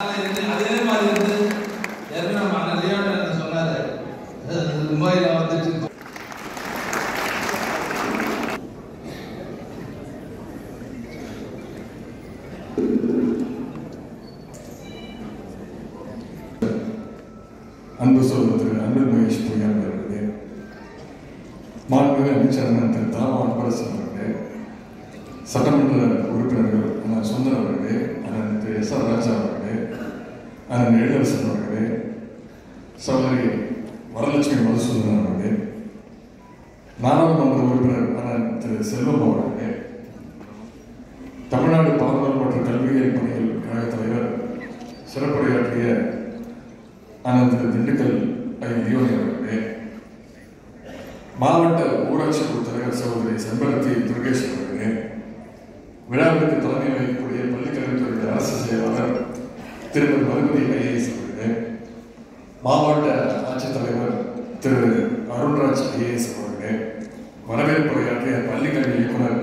அதே மாதிரி வந்து நம்ம அண்ணன் சொன்னாரு மும்பையில் வந்துச்சு. அன்பு சகோதரர் அன்பு மகேஷ் பொய்யார் அவர்களே, மாண்புமிகு அமைச்சர் திரு தாமா அன்பரசன் அவர்களே, சட்டமன்ற உறுப்பினர்கள் அண்ணன் சுந்தர் அவர்களே, அண்ணன் திரு எஸ் ஆர் ராஜா அவர்களே, அண்ணன் எழிலரசன் அவர்களே, சகோதரி வரலட்சுமி மதுசூதனன் அவர்களே, நாடாளுமன்ற உறுப்பினர் அண்ணன் திரு செல்வம் அவர்களே, தமிழ்நாடு பாதுகாப்பு கல்வியியல் பணிகள் கழக தலைவர் சிறப்புரையாற்றிய அண்ணன் திரு திண்டுக்கல் லியோனி அவர்களே, மாவட்ட ஊராட்சி குழு தலைவர் சகோதரி செம்பருத்தி துர்கேஷ் அவர்களே, விழாவிற்கு தலைமை வகிக்கக்கூடிய பள்ளிக்கல்வித்துறை அரசு செயலாளர் திருமதி மருமதி ஐஏஎஸ் அவர்களே, மாவட்ட ஆட்சித்தலைவர் திரு அருண்ராஜ் ஐஏஎஸ் அவர்களே, வரவேற்புரையாற்றிய பள்ளிக்கல்வி இயக்குனர்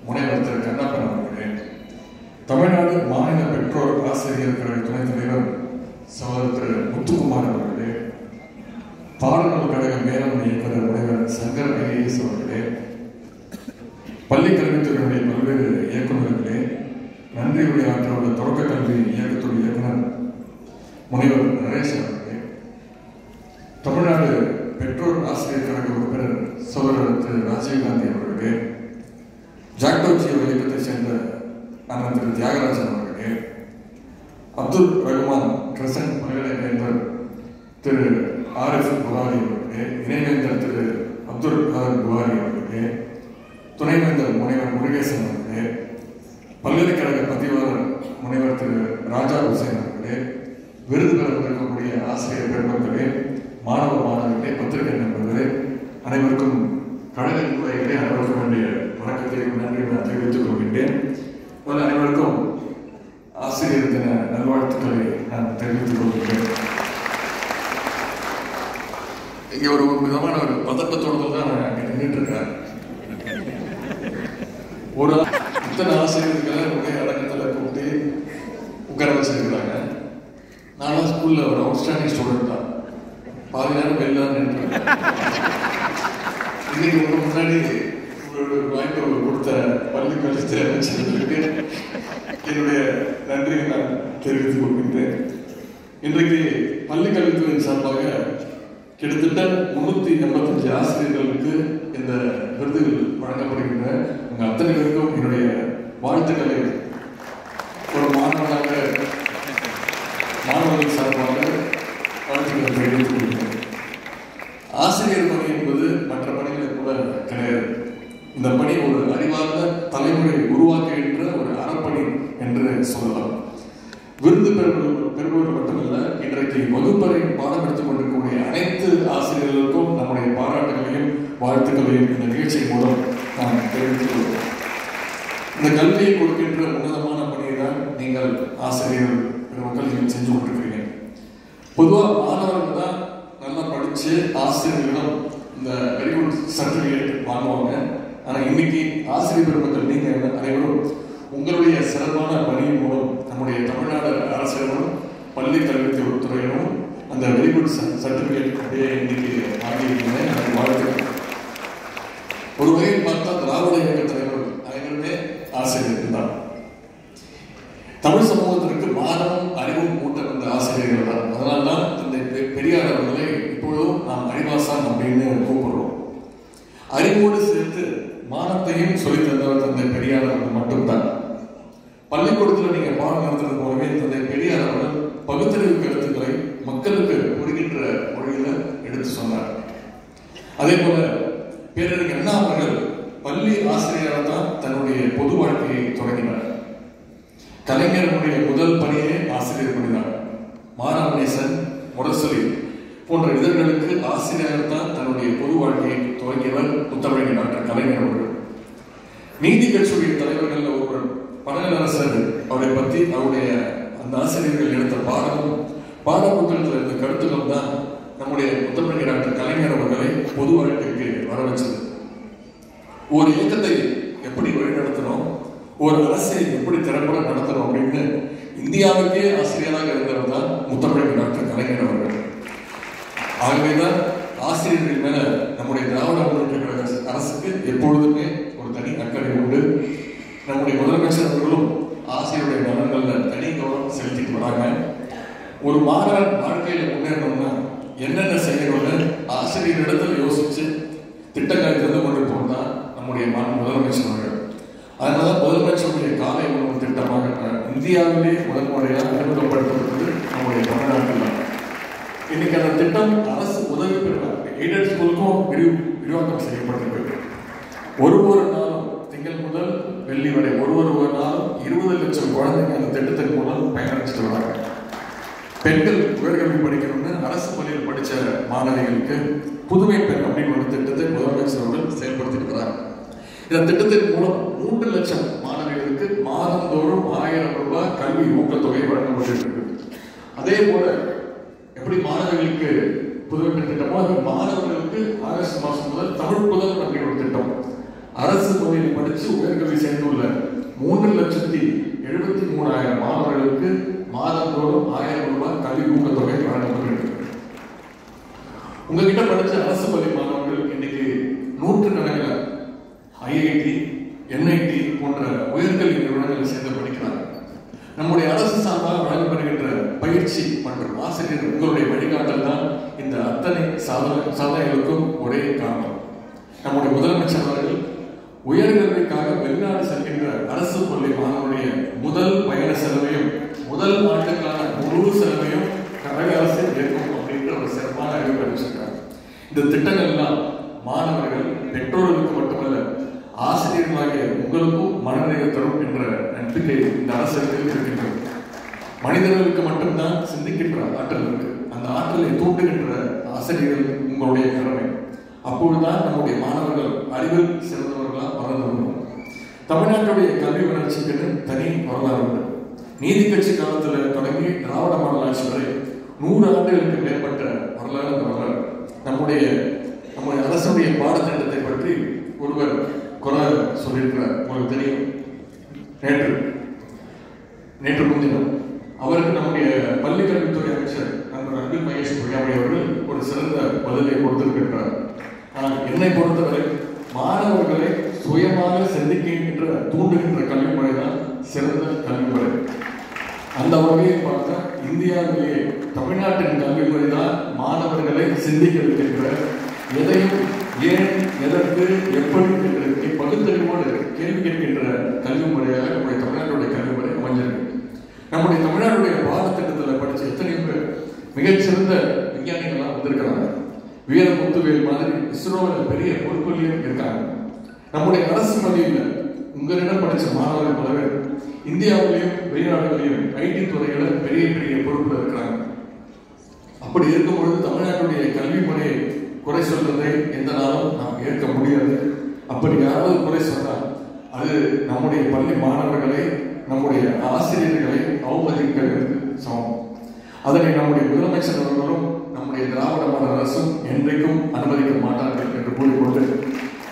முனைவர் திரு கண்ணப்பன் அவர்களே, தமிழ்நாடு மாநில பெற்றோர் ஆசிரியர் கழக துணைத் தலைவர் சகோதரர் திரு முத்துக்குமார் அவர்களே, பாடநூல் கழக மேலாண்மை இயக்குனர் முனைவர் சங்கர் ஐஏஎஸ் அவர்களே, பள்ளிக் கல்வித்துறையினுடைய பல்வேறு இயக்குநர்களே, நன்றி உரையாற்ற உள்ள தொடக்க கல்வி இயக்கத்துறை இயக்குனர் முனைவர் நரேஷ் அவர்களே, தமிழ்நாடு பெற்றோர் ஆசிரியர் கழக உறுப்பினர் சகோதரர் திரு ராஜீவ்காந்தி அவர்களே, ஜாக்டோஜியோ இயக்கத்தை சேர்ந்த அண்ணன் திரு தியாகராஜன் அவர்களே, அப்துல் ரஹ்மான் கிரசன்ட் பல்கலைக்கழகர் திரு ஆர்.எஃப். புகாரி அவர்களே, இணைவேந்தர் திரு அப்துல் கலாம் புகாரி அவர்களே, துணைவேந்தர் முனைவர் முருகேசன் அவர்களே, பல்கலைக்கழக பதிவாளர் முனைவர் திரு ராஜா ஹுசேன் அவர்களே, விருது பெற வந்திருக்கக்கூடிய ஆசிரியர் பெருமக்களே, மாணவ மாணவர்களே, பத்திரிகை நண்பர்களே, அனைவருக்கும் கழக நிர்வாகிகளே, அனைவருக்கும் வேண்டிய வணக்கத்தையும் நன்றி நான் தெரிவித்துக் கொள்கின்றேன். அனைவருக்கும் ஆசிரியர் தின நல்வாழ்த்துக்களை நான் தெரிவித்துக் கொள்கிறேன். இங்க ஒரு விதமான ஒரு பதட்டத்தோடு தான் நான் நின்றுட்டு இருக்கேன். ஒரு இத்தனை ஆசிரியர்களை ஒரே அடக்கத்தில் கூப்பிட்டு உட்கார வச்சிருக்கிறாங்க. நானும் ஸ்கூல்ல ஒரு அவுட்ஸ்டாண்டிங் ஸ்டூடெண்ட் தான். பாதி நேரம் வெளில நின்று இன்னைக்கு உங்க முன்னாடி ஒரு வாய்ப்பு கொடுத்த பள்ளி கல்வித்துறை அமைச்சர்களுக்கு என்னுடைய நன்றியை நான் தெரிவித்துக் கொள்கின்றேன். இன்றைக்கு பள்ளி கல்வித்துறையின் சார்பாக கிட்டத்தட்ட 385 ஆசிரியர்களுக்கு இந்த விருதுகள் வழங்கப்படுகின்ற உங்க அத்தனை பேருக்கும் என்னுடைய வாழ்த்துக்களை ஒரு மாணவர்கள் சார்பாக வாழ்த்துக்களை தெரிவித்துக் கொள்கிறேன். ஆசிரியர் பணி என்பது மற்ற பணிகளை கூட கிடையாது. இந்த பணி ஒரு அறிவார்ந்த தலைமுறை உருவாக்குகின்ற ஒரு அறப்பணி என்று சொல்லலாம். விருது பெறுபவர் மட்டுமல்ல, இன்றைக்கு வகுப்பறை பாடம் எடுத்துக் கொண்டிருக்கக்கூடிய அனைத்து ஆசிரியர்களுக்கும் நம்முடைய பாராட்டுகளையும் வாழ்த்துக்களையும் இந்த நிகழ்ச்சியின் மூலம் நான் தெரிவித்துக் கொள்கிறேன். இந்த கல்வியை கொடுக்கின்ற உன்னதமான பணியை தான் நீங்கள் ஆசிரியர்கள் பெருமக்கள் நீங்கள் செஞ்சு கொண்டிருக்கிறீங்க. பொதுவாக மாணவர்கள் தான் நல்லா படிச்சு ஆசிரியர்களிடம் இந்த வெரி குட் சர்டிபிகேட் வாங்குவாங்க. ஆனால் இன்னைக்கு ஆசிரியர் பெருமக்கள் நீங்க அனைவரும் உங்களுடைய சிறப்பான பணியின் மூலம் நம்முடைய தமிழ்நாடு அரசிடம் பள்ளி கல்வித்துறையிலும் அந்த வெரி குட் சர்டிபிகேட் அப்படியே இன்னைக்கு வாங்கியிருக்கீங்க. எனக்கு வாழ்த்துக்கள். ஒரு வகையில் பார்த்தா திராவிட இயக்க தலைவர்கள் அனைவருமே ஆசிரியர்கள் தான். தமிழ் சமூகத்திற்கு மானமும் அறிவும் ஊட்ட வந்த ஆசிரியர்கள் தான். அதனால்தான் இந்த பெரியார் அவர்களை இப்பொழுதும் நாம் அறிவாசான் அப்படின்னு கூப்பிடுறோம். அறிவோடு சேர்த்து மானத்தையும் சொல்லி தந்தவர் தந்தை பெரியார் அவர்கள் மட்டும்தான். பள்ளிக்கூடத்தில் நீங்க பாடம் நடத்துறது போலவே தந்தை பெரியார் அவர்கள் பகுத்தறிவு கருத்துக்களை மக்களுக்கு புரிகின்ற மொழியில எடுத்து சொன்னார். அதே போல பேரறிஞர் அண்ணா அவர்கள் பள்ளி ஆசிரியராக தான் தன்னுடைய பொது வாழ்க்கையை தொடங்கினார். கலைஞருடைய முதல் பணியே ஆசிரியர் பணிதான். மாணவநேசன், முரசொலி போன்ற இதழ்களுக்கு ஆசிரியர் தான் தன்னுடைய பொது வாழ்க்கையை துவங்கியவர் முத்தமிழ் டாக்டர் கலைஞர் அவர்கள். நீதி கட்சியுடைய தலைவர்கள் ஒருவர் பனகலரசர் அவரை பற்றி அவருடைய அந்த ஆசிரியர்கள் எடுத்த பாடமும் பாட புத்தகத்தில் இருந்த கருத்துக்கள் தான் நம்முடைய முத்தமிழ் டாக்டர் கலைஞர் அவர்களை பொது வாழ்க்கைக்கு வர வச்சது. ஒரு இயக்கத்தை எப்படி வழிநடத்தணும், ஒரு அரசை எப்படி திறம்பட நடத்தணும் அப்படின்னு இந்தியாவுக்கே ஆசிரியராக ஒரு மாணவன் வாழ்க்கையில முன்னேறணும்னா என்னென்ன செய்யணும்னு ஆசிரியரிடத்தில் யோசிச்சு திட்டங்களை திறந்து கொண்டு போனதான் நம்முடைய முதலமைச்சர் அவர்கள். அதனால முதலமைச்சருடைய காலை உணவு திட்டமாக இந்தியாவிலே முதல் முறையாக அறிமுகப்படுத்தப்பட்டது நம்முடைய தமிழ்நாட்டில் தான். இன்னைக்கு அந்த திட்டம் அரசு உதவி பெறுவார் எய்டட் ஸ்கூலுக்கும் விரிவாக்கம் செய்யப்பட்டிருக்கு. ஒரு நாளும் திங்கள் முதல் வெள்ளி வரை ஒரு நாளும் 20 லட்சம் குழந்தைங்க அந்த திட்டத்தின் மூலம் பயனடைச்சிட்டு வராங்க. பெண்கள் உயர்கல்வி படிக்கணும்னு அரசு பள்ளியில் படித்த மாணவிகளுக்கு புதுமை பெண் அப்படின்னு ஒரு திட்டத்தை முதலமைச்சர் அவர்கள் செயல்படுத்திட்டு வராங்க. இந்த திட்டத்தின் மூலம் 3 லட்சம் மாணவிகளுக்கு மாதந்தோறும் 1000 ரூபாய் கல்வி ஊக்கத்தொகை வழங்கப்பட்டிருக்கு. அதே போல எப்படி மாணவிகளுக்கு புதுமை பெண் திட்டமோ அது மாணவர்களுக்கு ஆகஸ்ட் மாதம் முதல் தமிழ் புதல் அப்படின்னு ஒரு திட்டம். அரசு பள்ளியில் படித்து உயர்கல்வி சேர்ந்துள்ள 3,73,000 மாணவர்களுக்கு மாதந்தோறும் 1000 ரூபாய் கல்வி ஊக்கத்தொகை வழங்கப்பட்டிருக்கு. உங்ககிட்ட படித்த அரசு பள்ளி மாணவர்கள் இன்னைக்கு 100 IIT, NIT போன்ற உயர்கல்வி நிறுவனங்களில் சேர்ந்து படிக்கிறாங்க. நம்முடைய அரசு சார்பாக வழங்கப்படுகின்ற பயிற்சி மற்றும் ஆசிரியர் உங்களுடைய வழிகாட்டல் தான் இந்த அத்தனை சாதனைகளுக்கும் ஒரே காரணம். நம்முடைய முதலமைச்சர் அவர்கள் உயர்கல்விக்காக வெளிநாடு செல்கின்ற அரசு பள்ளி மாணவனுடைய முதல் பயண செலவையும் முதல் ஆண்டுக்கான முழு செலவையும் கழக அரசு ஏற்கும் அப்படின்ற ஒரு சிறப்பான அறிவிப்பு அறிவிச்சிருக்காங்க. இந்த திட்டங்கள்லாம் மாணவர்கள் பெற்றோர்களுக்கு மட்டுமல்ல ஆசிரியர்களாகிய உங்களுக்கும் மனநிறைவு தரும் என்ற நம்பிக்கை இந்த அரசுக்கு இருக்கின்றது. மனிதர்களுக்கு மட்டும்தான் சிந்திக்கின்ற ஆற்றல் இருக்கு. அந்த ஆற்றலை தூண்டுகின்ற ஆசிரியர்கள் உங்களுடைய கடமை. அப்பொழுதுதான் நம்முடைய மாணவர்கள் அறிவில் சிறந்தவர்களாக வளர்ந்து வரும். தமிழ்நாட்டுடைய கல்வி வளர்ச்சிக்கு தனி வரலாறு உண்டு. நீதி கட்சி காலத்தில் தொடங்கி திராவிட மாடல் ஆட்சி வரை 100 ஆண்டுகளுக்கு மேற்பட்ட வரலாறு. நம்முடைய அரசுடைய பாடத்திட்டத்தை பற்றி ஒருவர் குறை சொல்லியிருக்கிறார். உங்களுக்கு தெரியும், நேற்று முன்தினம் அவருக்கு நம்முடைய பள்ளிக்கல்வித்துறை அமைச்சர் நண்பர் அன்பில் மகேஷ் பொய்யாமொழி அவர்கள் ஒரு சிறந்த பதிலை கொடுத்திருக்கிறார். ஆனால் என்னை பொறுத்தவரை மாணவர்களை சுயமாக சிந்திக்கின்ற தூண்டுகின்ற கல்வி முறை தான் சிறந்த கல்வி முறை. அந்த வகையை பார்த்தா இந்தியாவிலேயே தமிழ்நாட்டின் கல்வி முறை தான் மாணவர்களை சிந்திக்க வைக்கின்ற, எதையும் ஏன் எதற்கு எப்படி என்று பகுத்தறிவோடு கேள்வி கேட்கின்ற கல்வி முறையாக நம்முடைய தமிழ்நாட்டுடைய கல்வி முறை அமைஞ்சிருக்கு. நம்முடைய தமிழ்நாட்டுடைய பாடத்திட்டத்தில் படித்த எத்தனையோ பேர் மிகச்சிறந்த விஞ்ஞானிகள்லாம் வந்திருக்கிறாங்க. வீரமுத்துவேல் மாதிரி இஸ்ரோவில் பெரிய பொறுப்புலையும் இருக்காங்க. நம்முடைய அரசு பள்ளியில் உங்களிடம் படித்த மாணவர்கள் பல பேர் இந்தியாவிலையும் வெளிநாடுகளிலும் ஐடி துறையில பெரிய பெரிய பொறுப்புல இருக்கிறாங்க. அப்படி இருக்கும் பொழுது தமிழ்நாட்டுடைய கல்வி முறையை குறை சொல்றதை எந்த நாளும் நாம் ஏற்க முடியாது. அப்படி யாராவது குறை சொன்னால் அது நம்முடைய பள்ளி மாணவர்களை, நம்முடைய ஆசிரியர்களை அவமதிக்கிறது சமம். அதனை நம்முடைய முதலமைச்சர் அவர்களும் நம்முடைய திராவிட மாடல் அரசும் என்றைக்கும் அனுமதிக்க மாட்டார்கள் என்று கூறிக்கொண்டு,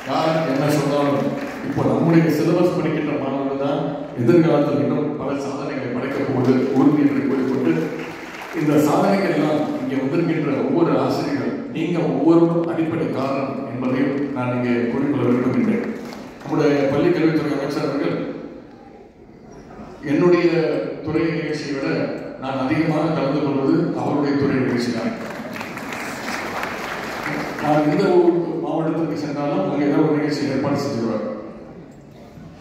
யார் என்ன சொன்னாலும் இப்போ நம்முடைய சிலபஸ் படிக்கின்ற மாணவர்கள் தான் எதிர்காலத்தில் இன்னும் பல சாதனைகளை படைக்கப் போவது உறுதி என்று கூறிக்கொண்டு, இந்த சாதனைகள் எல்லாம் இங்கே வந்திருக்கின்ற ஒவ்வொரு ஆசிரியர்கள் நீங்க ஒவ்வொருவரும் அடிப்படை காரணம் என்பதையும் நான் இங்கே கூறிக்கொள்ள விரும்புகின்றேன். நம்முடைய பள்ளிக்கல்வித்துறை அமைச்சர் அவர்கள் என்னுடைய துறை நிகழ்ச்சியை விட நான் அதிகமாக கலந்து கொள்வது அவருடைய துறை நிகழ்ச்சி தான். நான் எந்த மாவட்டத்திற்கு சென்றாலும் அங்கே ஏதாவது ஒரு நிகழ்ச்சி ஏற்பாடு செஞ்சுருவார்.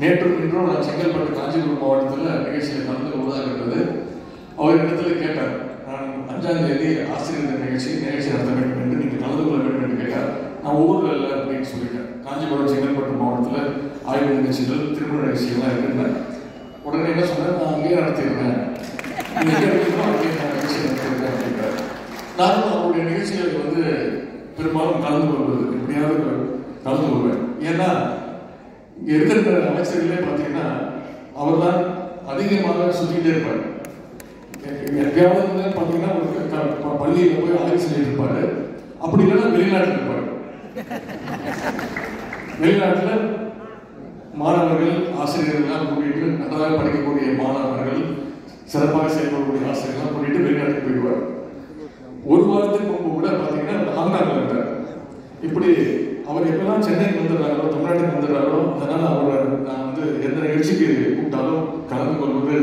இன்றும் நான் செங்கல்பட்டு காஞ்சிபுரம் மாவட்டத்தில் நிகழ்ச்சியில் கலந்து கொள்வதாக இருந்தது. அவரிடத்துல கேட்டார், நான் 5ஆம் தேதி ஆசிரியர் நிகழ்ச்சி நடத்த வேண்டும் என்று நீங்கள் கலந்து கொள்ள வேண்டும் என்று கேட்டார். நான் ஊரில் இல்லை அப்படின்னு சொல்லிட்டேன். காஞ்சிபுரம் செங்கல்பட்டு மாவட்டத்தில் ஆய்வு நிகழ்ச்சிகள், திருமண நிகழ்ச்சிகள்லாம் இருந்தேன். உடனே என்ன சொன்னேன், நான் அங்கேயே நடத்திடுறேன், நீங்கள் அங்கேயே நான் நிகழ்ச்சி நடத்திடுறேன் அப்படின்றார். நானும் அவருடைய நிகழ்ச்சிகளுக்கு பெரும்பாலும் கலந்து கொள்வது எப்படியாவது கலந்து கொள்வேன். ஏன்னா இங்கே இருக்கிற அமைச்சர்களே பார்த்தீங்கன்னா அவர் தான் அதிகமாக சுற்றிகிட்டே இருப்பார். எப்பயாவது பார்த்தீங்கன்னா பள்ளியில் போய் ஆய்வு செஞ்சுட்டு இருப்பாரு. அப்படி இல்லைன்னா வெளிநாட்டில் இருப்பார். வெளிநாட்டில் மாணவர்கள் ஆசிரியர்கள்லாம் கூட்டிட்டு, நன்றாக படிக்கக்கூடிய மாணவர்கள், சிறப்பாக செயல்படக்கூடிய ஆசிரியர்கள்லாம் கூட்டிட்டு வெளிநாட்டுக்கு போயிடுவார். ஒரு வாரத்துக்கு முன்பு கூட பார்த்தீங்கன்னா ஹாங்காங்கில் இருந்தார். இப்படி அவர் எப்பெல்லாம் சென்னைக்கு வந்துடுறாரோ, தமிழ்நாட்டுக்கு வந்துடுறாரோ, அதனால் அவரை நான் எந்த நிகழ்ச்சிக்கு கூப்பிட்டாலும் கலந்து கொள்வது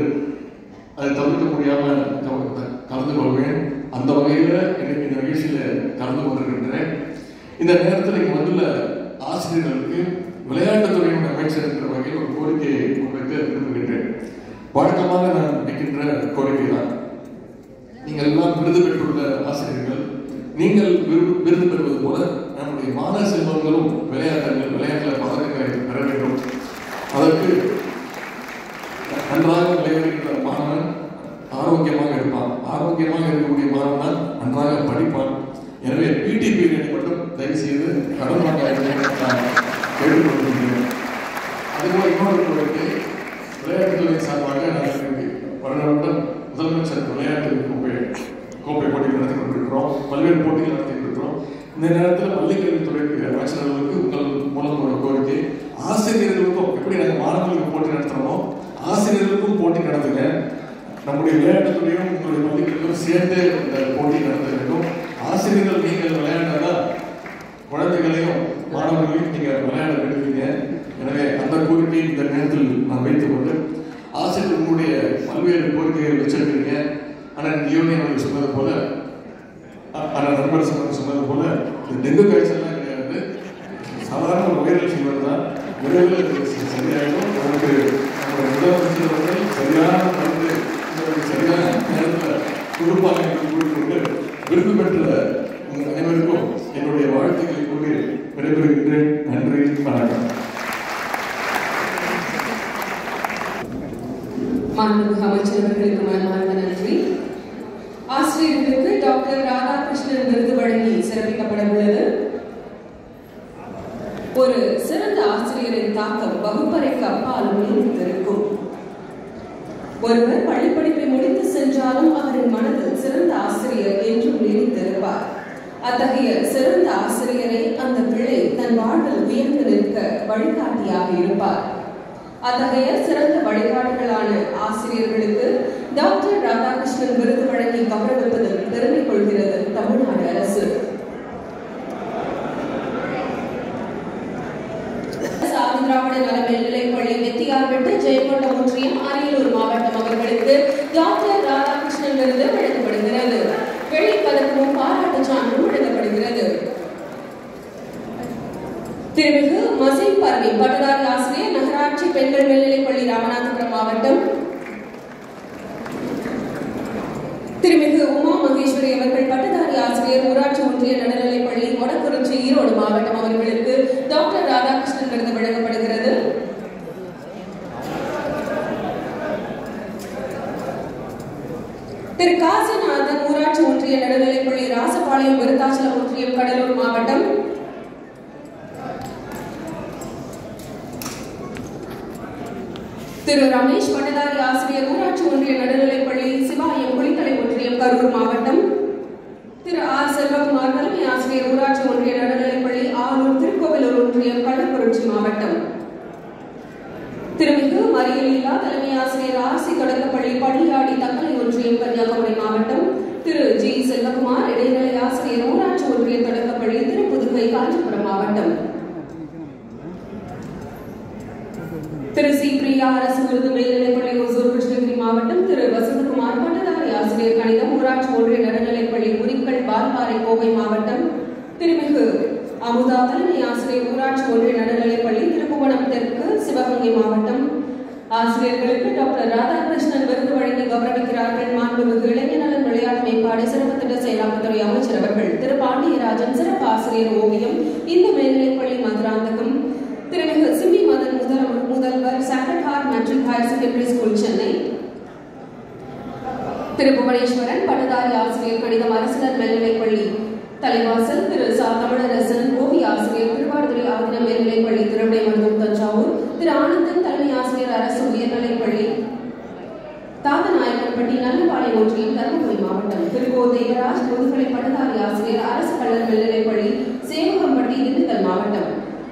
அதை தவிர்க்க முடியாமல் கலந்து கொள்வேன். அந்த வகையில் எனக்கு இந்த நிகழ்ச்சியில் கலந்து கொண்டிருக்கின்றேன். இந்த நேரத்தில் இங்கே வந்துள்ள ஆசிரியர்களுக்கு விளையாட்டுத்துறையின் அமைச்சர் என்ற வகையில் ஒரு கோரிக்கையை முன்வைக்க விரும்புகின்றேன். வழக்கமாக நான் வைக்கின்ற கோரிக்கை தான், நீங்கள் எல்லாம் விருது பெற்றுள்ள ஆசிரியர்கள், நீங்கள் விருது பெறுவது போல நம்முடைய மாணவ செல்வங்களும் விளையாட்டில் பதக்கங்களை பெற வேண்டும். அதற்கு நன்றாக விளையாடுகின்ற மாணவன் ஆரோக்கியமாக இருப்பான். ஆரோக்கியமாக இருக்கக்கூடிய மாணவன் நன்றாக படிப்பான். எனவே பிடி பீரியடை மட்டும் தயவு செய்து கடன் வாங்க கேட்டுக்கொண்டிருக்கிறேன். அதுபோல் இன்னொரு கோரிக்கை, விளையாட்டுத்துறை சார்பாக நாங்கள் வருடம் முதலமைச்சர் விளையாட்டு கோப்பை போட்டி நடத்தி கொண்டிருக்கிறோம். பல்வேறு போட்டிகள் நடத்தி கொண்டிருக்கிறோம். இந்த நேரத்தில் பள்ளிக்கல்வித்துறைக்கு அமைச்சர்களுக்கு உங்கள் மூலம் ஒரு கோரிக்கை, ஆசிரியர்களுக்கும் எப்படி நாங்கள் மாணவர்களுக்கு போட்டி நடத்துகிறோமோ ஆசிரியர்களுக்கும் போட்டி நடத்துங்க. நம்முடைய விளையாட்டுத்துறையும் உங்களுடைய பள்ளிகளுக்கும் சேர்ந்து இந்த போட்டி நடத்த வேண்டும். ஆசிரியர்கள் நீங்கள் விளையாடுறதா குழந்தைகளையும் மாணவர்களையும் நீங்கள் விளையாட வேண்டுவீங்க. எனவே அந்த கோரிக்கையை இந்த நேரத்தில் நான் வைத்துக் கொண்டு, ஆசிரியர் உங்களுடைய பல்வேறு கோரிக்கைகள் வச்சிருக்கிறீங்க. ஆனால் லியோனி அவர்கள் சொன்னது போல, ஆனால் நண்பர் சொன்னது போல இந்த டெங்கு காய்ச்சல்லாம் கிடையாது, சாதாரண ஒரு வைரல் ஃபீவர் தான். விரைவில் சரியாயிடும். உங்களுக்கு நம்முடைய முதலமைச்சர் அவர்கள் சரியான மருந்து சரியான நேரத்தில் கொடுப்பாங்க என்று கூறிக்கொண்டு விருது பெற்ற உங்கள் அனைவருக்கும் என்னுடைய வாழ்த்துக்களை கூறி விடைபெறுகின்றேன். நன்றி, வணக்கம். மாண்புமிகு அமைச்சர் அவர்களுக்கு மனமார்ந்த நன்றி. ஆசிரியர்களுக்கு டாக்டர் ராதாகிருஷ்ணன் விருது வழங்கி சிறப்பிக்கப்பட உள்ளது. ஒரு சிறந்த ஆசிரியரின் தாக்கம் வகுப்பறைக்கு அப்பாலும் நீடித்திருக்கும். ஒருவர் பள்ளிப்படிப்பை முடித்து சென்றாலும் அவரின் மனதில் சிறந்த ஆசிரியர் என்றும் நீடித்திருப்பார். அத்தகைய சிறந்த ஆசிரியரை அந்த பிள்ளை தன் வாழ்வில் உயர்ந்து நிற்க வழிகாட்டியாக இருப்பார். அத்தகைய சிறந்த வழிகாட்டிகளான ஆசிரியர்களுக்கு டாக்டர் ராதாகிருஷ்ணன் விருது வழங்கி கௌரவிப்பதில் பெருமை கொள்கிறது தமிழ்நாடு அரசு. திராவிட நல மேல்நிலைப் பள்ளி வெத்தியார்பட்டு ஜெயங்கொண்டம் ஒன்றியம் அரியலூர் மாவட்டம் அவர்களுக்கு டாக்டர் ராதாகிருஷ்ணன் விருது வழங்கப்படுகிறது. வெள்ளிப் பதக்கமும் பாராட்டு சான்றும் வழங்கப்படுகிறது. திருமிகு மசீம் பர்வி பட்டதாரி ஆசிரியர் நகராட்சி பெண்கள் மேல்நிலைப் பள்ளி ராமநாதபுரம் மாவட்டம். திருமிகு உமா மகேஸ்வரி அவர்கள் பட்டதாரி ஆசிரியர் ஊராட்சி ஒன்றிய நடுநிலைப் பள்ளி மொடக்குறிச்சி ஈரோடு மாவட்டம் அவர்களுக்கு டாக்டர் ராதாகிருஷ்ணன் விருது வழங்கப்படுகிறது. திரு காசிநாதன் ஊராட்சி ஒன்றிய நடுநிலைப் பள்ளி ராசபாளையம் விருத்தாச்சலம் ஒன்றியம் கடலூர் மாவட்டம். திரு ரமேஷ் பட்டதாரி ஆசிரியர் ஊராட்சி ஒன்றிய நடுநிலைப் பள்ளி சிவாயம் குளித்தலை ஒன்றியம் கரூர் மாவட்டம். திரு ஆர் செல்வகுமார் தலைமை ஆசிரியர் ஊராட்சி ஒன்றிய நடுநிலைப் பள்ளி ஆலூர் திருக்கோவிலூர் ஒன்றியம் கள்ளக்குறிச்சி மாவட்டம். திருமிகு மரியலீலா தலைமை ஆசிரியர் ஆர்சி தொடக்கப்பள்ளி பள்ளியாடி தக்கலை ஒன்றியம் கன்னியாகுமரி மாவட்டம். திரு ஜி செல்வகுமார் இடைநிலை ஆசிரியர் ஊராட்சி ஒன்றிய தொடக்கப்பள்ளி திருப்புதுகை காஞ்சிபுரம் மாவட்டம். திரு சி பிரியா அரசு விருது மேல்நிலைப்பள்ளி ஒசூர் கிருஷ்ணகிரி மாவட்டம். திரு வசந்தகுமார் பட்டதாரி ஆசிரியர் கணிதம் ஊராட்சி ஒன்றிய நடுநிலைப்பள்ளி உரிக்கல் வால்பாறை கோவை மாவட்டம். திருமிகு அமுதா தலைமை ஆசிரியர் ஊராட்சி ஒன்றிய நடுநிலைப்பள்ளி திருப்புவனம் தெற்கு சிவகங்கை மாவட்டம். ஆசிரியர்களுக்கு டாக்டர் ராதாகிருஷ்ணன் விருது வழங்கி கௌரவிக்கிறார்கள் மாண்புமிகு இளைஞர் நலன் விளையாட்டு மேம்பாடு சிறப்பு திட்ட செயலாக்கத்துறை அமைச்சர் அவர்கள். திரு பாண்டியராஜன் சிறப்பு ஆசிரியர் ஓவியம் இந்து மேல்நிலைப்பள்ளி மதுராந்தகம். திருமிகு சிம்மி மதன் முதல்வர் Sacred Heart Matric Higher Secondary School Chennai. திரு புவனேஸ்வரன் பட்டதாரி ஆசிரியர் கணிதம் அரசினர் மேல்நிலைப்பள்ளி தலைவாசல். திரு சா தமிழரசன் ஓவிய ஆசிரியர் திருவாடுதுறை ஆதின மேல்நிலைப்பள்ளி திருவிடைமருதூர் தஞ்சாவூர். திரு ஆனந்தன் தலைமை ஆசிரியர் அரசு உயர்நிலைப்பள்ளி தாத்தநாயக்கன்பட்டி நல்லபாளையம் ஒன்றியம் தருமபுரி மாவட்டம். திரு கோ தேவராஜ் முதுகலை பட்டதாரி ஆசிரியர் அரசு கல்லர் மேல்நிலைப்பள்ளி சேவகம்பட்டி திண்டுக்கல் மாவட்டம்.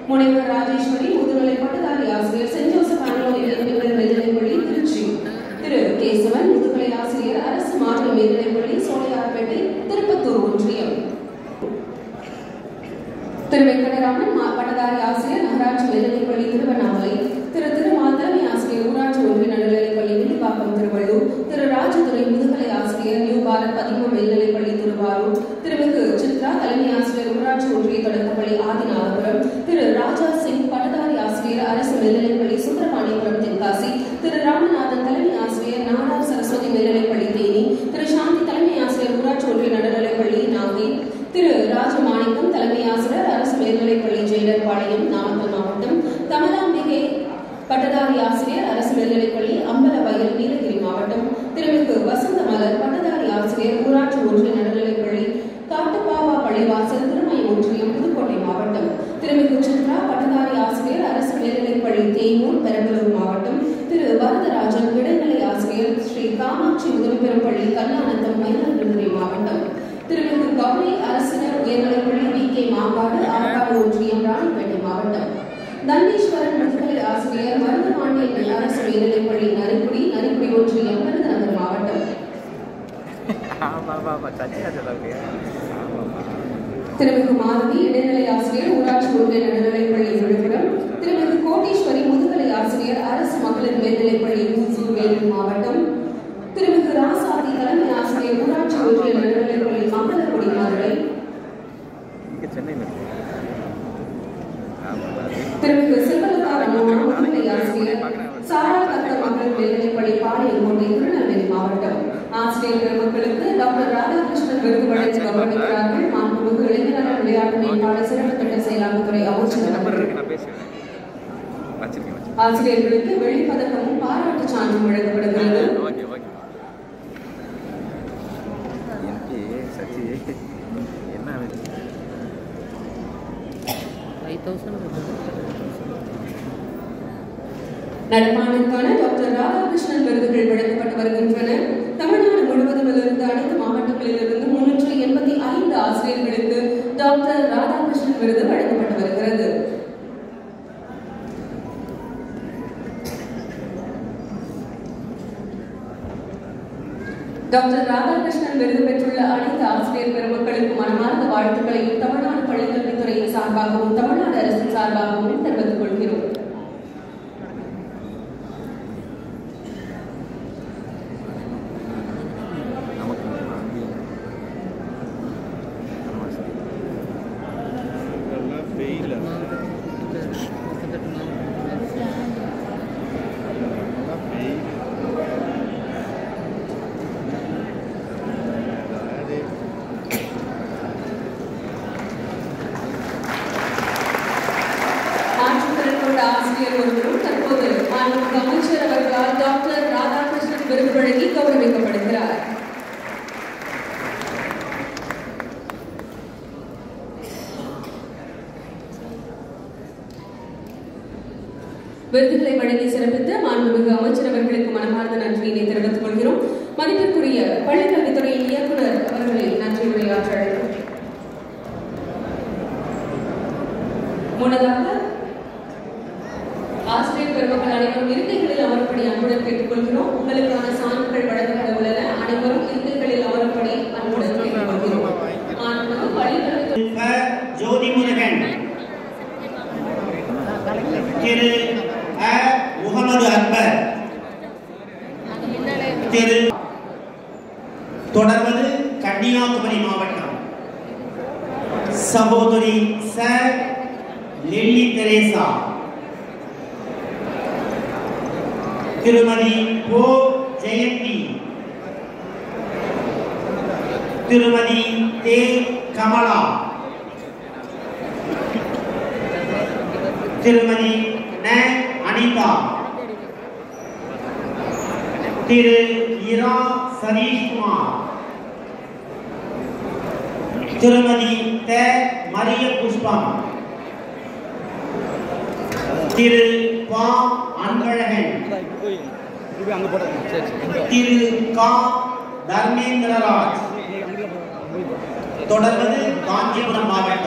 முனைவர் ராஜேஸ்வரி முதுகலை பட்டதாரி ஆசிரியர் சென்ட் ஜோசப் ஆங்கிலோ பெண்கள் மேல்நிலைப்பள்ளி திருச்சி. திரு கேசவன் முதுகலை ஆசிரியர் அரசு மாநில மேல்நிலைப்பள்ளி சோலையார்பேட்டை திருப்பத்தூர் ஒன்றியம். திரு வெங்கடராமன் பட்டதாரி ஆசிரியர் நகராட்சி மேல்நிலைப்பள்ளி திருவண்ணாமலை. திரு திருமால் தலைமை ஆசிரியர் ஊராட்சி ஒன்றிய நடுநிலைப்பள்ளி வில்லிவாக்கம் திருவள்ளூர். திரு ராஜதுரை முதுகலை ஆசிரியர் நியூ பாரத் 13 மேல்நிலைப்பள்ளி திருவாரூர், திருமிகு சித்ரா தலைமை ஆசிரியர் ஊராட்சி ஒன்றிய தொடக்கப்பள்ளி ஆதிநாதபுரம், திரு ராஜா சிங் பட்டதாரி ஆசிரியர் அரசு மேல்நிலைப்பள்ளி சுந்தரபாண்டியபுரம் தென்காசி, திரு ராமநாதன் தலைமை ஆசிரியர் நாடார் சரஸ்வதி மேல்நிலைப்பள்ளி தேனி, திரு சாந்தி தலைமை ஆசிரியர் ஊராட்சி ஒன்றிய நடுநிலைப்பள்ளி நாகை, திரு ராஜமாணிக்கம் தலைமை ஆசிரியர் அரசு மேல்நிலைப்பள்ளி ஜெயலர்பாளையம் நாமக்கல் மாவட்டம், கமலாம்பிகை பட்டதாரி ஆசிரியர் அரசு மேல்நிலைப்பள்ளி அம்பலவயல் நீலகிரி மாவட்டம், திருமிகு வசந்தமலர் பட்டதாரி ஆசிரியர் ஊராட்சி ஒன்றிய நடுநிலைப்பள்ளி காட்டுப்பாவா பள்ளிவாசல் திருமயம் ஒன்றியம் புதுக்கோட்டை மாவட்டம், திருமிகு சித்ரா பட்டதாரி ஆசிரியர் அரசு மேல்நிலைப்பள்ளி தேனூர் பெரம்பலூர் மாவட்டம், திரு வரதராஜன் இடைநிலை ஆசிரியர் ஸ்ரீ காமாட்சி உதவி பெறும் பள்ளி கல்லாநத்தம் மயிலாடுதுறை மாவட்டம், திருமிகு கௌரி அரசினர் உயர்நிலைப்பள்ளி வி.கே. மாங்காடு ஆற்காடு ஒன்றியம் ராணிப்பேட்டை மாவட்டம், நந்தீஸ்வரன் முதுகலை ஆசிரியர் மருதபாண்டியன் அரசு மேல்நிலைப்பள்ளி நரிக்குடி ஒன்றியம் விருதுநகர் மாவட்டம், திருமிகு மாதவி இடைநிலை ஆசிரியர் ஊராட்சி ஒன்றிய நடுநிலைப்பள்ளி விழுப்புரம், திருமிகு கோட்டீஸ்வரி முதுகலை ஆசிரியர் அரசு மகளிர் மேல்நிலைப்பள்ளி ஊசூர் வேலூர் மாவட்டம், திருமிகு ராசாதி தலைமை ஆசிரியர் ஊராட்சி ஒன்றிய நடுநிலைப்பள்ளி மங்களக்குடி மதுரை, திருமிகு செல்வலதா ரமணா முதுகலை ஆசிரியர் சாரா தக்கர் மகளிர் மேல்நிலைப்பள்ளி பாளையங்கோட்டை திருநெல்வேலி மாவட்டம். ஆசிரியர் பெருமக்களுக்கு டாக்டர் ராதாகிருஷ்ணன் விருது வழங்கி கௌரவிக்கிறார்கள் மாண்புமிகு இளைஞர் விளையாட்டு மேம்பாடு சிறப்பு திட்ட செயலாளர்துறை அமைச்சர் அவர்கள். ஆசிரியர்களுக்கு வெள்ளிப்பதக்கமும் பாராட்டு சான்றும் வழங்கப்படுகிறது. நடப்பாண்டிற்கான டாக்டர் ராதாகிருஷ்ணன் விருதுகள் வழங்கப்பட்டு வருகின்றன. தமிழ்நாடு முழுவதும் இருந்து அனைத்து மாவட்டங்களிலிருந்து 385 ஆசிரியர்களுக்கு டாக்டர் ராதாகிருஷ்ணன் விருது வழங்கப்பட்டு வருகிறது. டாக்டர் ராதாகிருஷ்ணன் விருது பெற்றுள்ள அனைத்து ஆசிரியர் பெருமக்களுக்கு மனமார்ந்த வாழ்த்துக்களையும் தமிழ்நாடு பள்ளிக்கல்வித்துறையின் சார்பாகவும் தமிழ்நாடு அரசின் சார்பாகவும் தெரிவித்துக் கொள்கிறோம். ஆசிரியர் ஒருவரும் தற்போது மாண்புமிகு அமைச்சர் அவர்களால் டாக்டர் ராதாகிருஷ்ணன் விருது வழங்கி கௌரவிக்கப்படுகிறார். விருதுகளை வழங்கி சிறப்பித்த மாண்புமிகு அமைச்சர் அவர்களுக்கு மனமார்ந்த நன்றியினை தெரிவித்துக் கொள்கிறோம். மதிப்பிற்குரிய பள்ளிக்கல்வித்துறையின் இயக்குநர் அவர்களை நன்றி உரையாற்ற அழைக்கிறோம். முன்னதாக ஆசிரியர் பெருமக்கள் அனைவரும் இருக்கைகளில் அமரும்படி அன்புடன் கேட்டுக்கொள்கிறோம். உங்களுக்கான சான்றுகள் வழங்கப்பட உள்ளன. அனைவரும் இருக்கைகளில் அமரும்படி அன்புடன் கேட்டுக்கொள்கிறோம். ஜோதி முருகன், திரு முகமது அக்பர், திரு தொடர்வது கன்னியாகுமரி மாவட்டம் சகோதரி ச லில்லி தெரேசா, திருமதி போ ஜெயந்தி, திருமதி தே கமலா, திருமதி ந அனிதா, திரு இரா சதீஷ்குமார், திருமதி த மரிய புஷ்பம், திரு பா அன்பழகன், திரு கா தர்மேந்திரராஜ். தொடர்வது காஞ்சிபுரம் மாவட்டம்